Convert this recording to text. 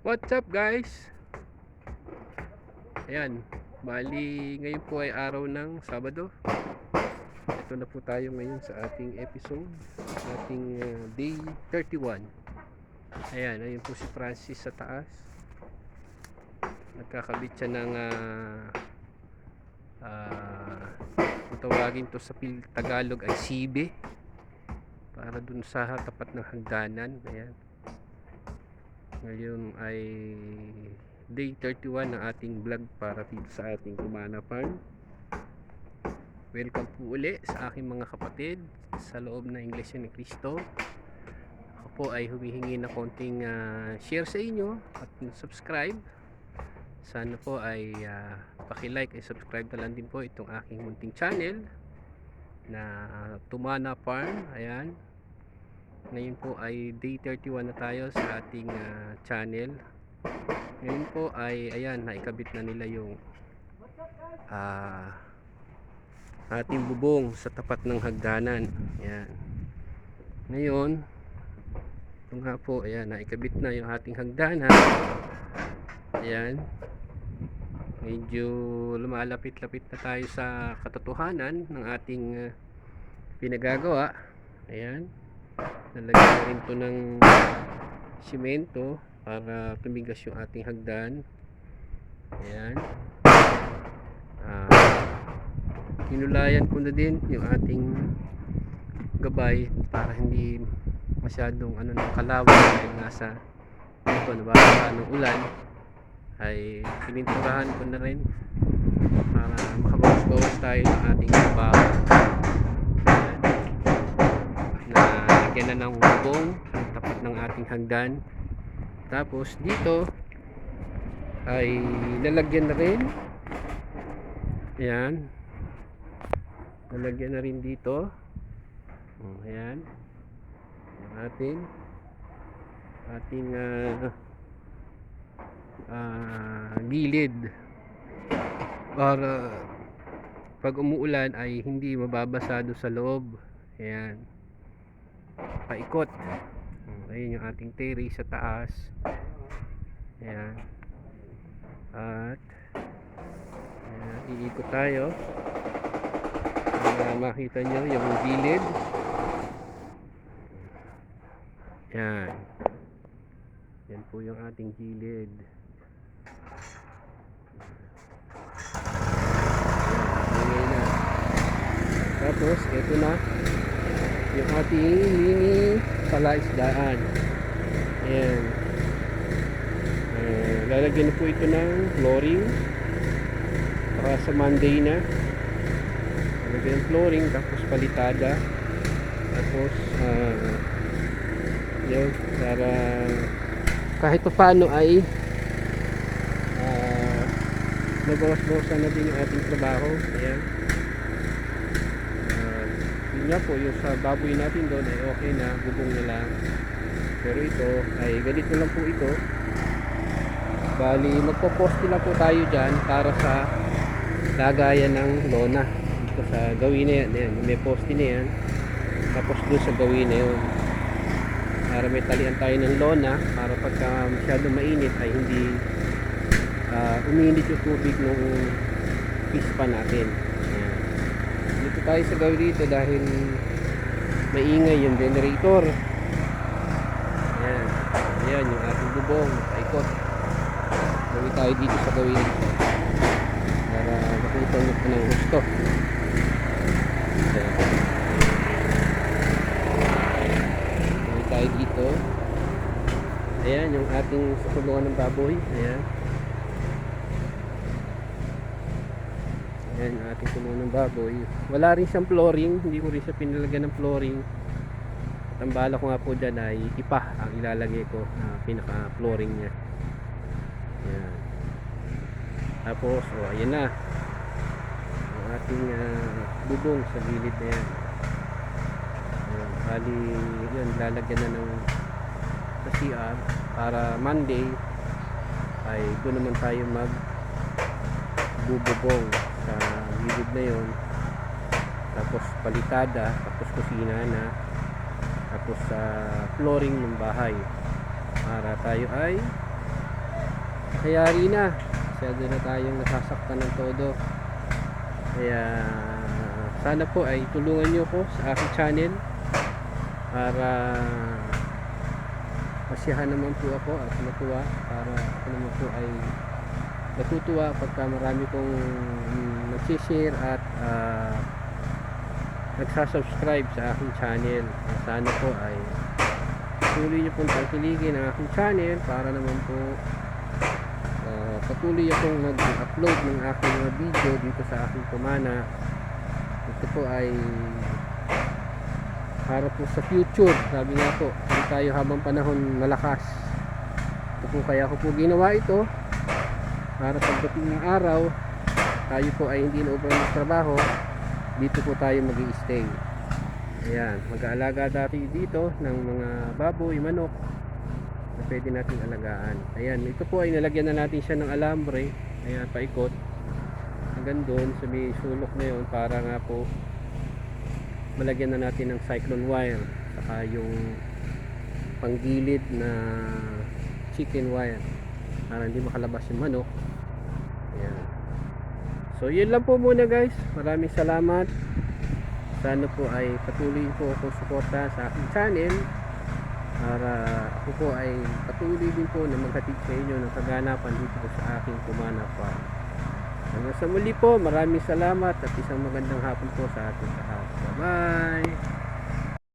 What's up guys? Ayan, bali ngayon po ay araw ng Sabado. Ito na po tayo ngayon sa ating episode, ating day 31. Ayan, ayun po si Francis sa taas. Nagkakabit siya ng kung tawagin to sa Tagalog ay sibe, para dun sa tapat ng hagdanan. Ayan, ngayon ay day 31 ng ating vlog para dito sa ating Tumana Farm. Welcome po uli sa aking mga kapatid sa loob ng Iglesia ni Cristo. Ako po ay humihingi na konting share sa inyo at subscribe. Sana po ay paki-like at subscribe na lang din po itong aking munting channel na Tumana Farm. Ayan, ngayon po ay day 31 na tayo sa ating channel. Ngayon po ay ayan, naikabit na nila yung ating bubong sa tapat ng hagdanan. Ayan, ngayon ito nga po, ayan, naikabit na yung ating hagdanan. Ayan, medyo lumalapit-lapit na tayo sa katotohanan ng ating pinagagawa. Ayan, nalagyan rin to ng simento para tumigas yung ating hagdan. Ayan, kinulayan ko na din yung ating gabay para hindi masyadong kalawang dahil nasa dito nabasa ng ulan, ay pininturahan ko na rin para makabawas-bawas tayo ng ating trabaho. Na lagyan na ng bubong ang tapat ng ating hagdan. Tapos dito ay lalagyan na rin. Ayan, lalagyan na rin dito. Ayan, yung ating gilid para pag umuulan ay hindi mababasado sa loob. Ayan, paikot. Ayun yung ating terrace sa taas. Ayan, at ayan, iikot tayo para makita nyo yung gilid. Ayan, yan po yung ating gilid. Ayan, na. Tapos ito na yung ating mini palaisdaan. Ayan, lalagyan po ito ng flooring para sa Monday na. Lalagyan ng flooring, tapos palitada, tapos yun, para kahit pa paano ay nabawas-bawasan na din yung ating trabaho. Ayan, yun nga po, yung sa baboy natin doon ay okay na, bubong na lang. Pero ito ay ganito lang po ito. Bali magpo-poste lang po tayo dyan para sa lagayan ng lona dito sa gawin na yan. Ayan, may poste na yan, tapos doon sa gawin na yun, para may talian tayo ng lona para pagka masyado mainit ay hindi uminit yung tubig ng pispa natin. Ayan, dito tayo sa gawin dito dahil maingay yung generator. Ayan, ayan yung ating bubong paikot. Gawin tayo dito sa gawin para makita nyo po ng gusto. Gawin tayo dito. Ayan yung ating sukulungan ng baboy. Ayan, ayan yung ating sukulungan ng baboy. Wala rin siyang flooring, hindi ko rin siya pinalagyan ng flooring. At ang bala ko nga po dyan ay ipa ang ilalagay ko na pinaka flooring nya. Ayan, tapos ayan na ang ating bubong sa gilid na yan. Ayan, bali yun, lalagyan na ng sa CR para Monday ay doon naman tayo mag bububong sa gilid na yon. Tapos palitada, tapos kusina na, tapos sa flooring ng bahay para tayo ay kayari na. Masyado na tayong nasasaktan ng todo. Kaya sana po ay tulungan nyo ko sa aking channel para masiyahan naman po ako at matuwa, para ako naman po ay natutuwa pagka marami kong nagsishare at nagsasubscribe sa aking channel. Sana po ay patuloy nyo pong tangkiligin ang aking channel para naman po patuloy akong nag-upload ng aking mga video dito sa aking kumana. Ito po ay para po sa future. Sabi nga po, hindi tayo habang panahon malakas. Ito po kaya ko po ginawa ito para pagdating ng araw tayo po ay hindi na ubran ng trabaho, dito po tayo mag-i-stay. Ayan, mag-aalaga dati dito ng mga baboy, manok na pwede natin alagaan. Ayan, ito po ay nalagyan na natin siya ng alambre. Ayan, paikot hanggang doon sa may sulok na yun para nga po malagyan na natin ng cyclone wire saka yung panggilid na chicken wire para hindi makalabas yung manok. Ayan. So yun lang po muna guys, maraming salamat. Sana po ay patuloy po akong suporta sa aking channel para ako po ay patuloy din po na maghatid sa inyo ng kaganapan dito po sa aking kumana farm. Hanggang sa muli po, maraming salamat at isang magandang hapon po sa ating lahat. Bye bye!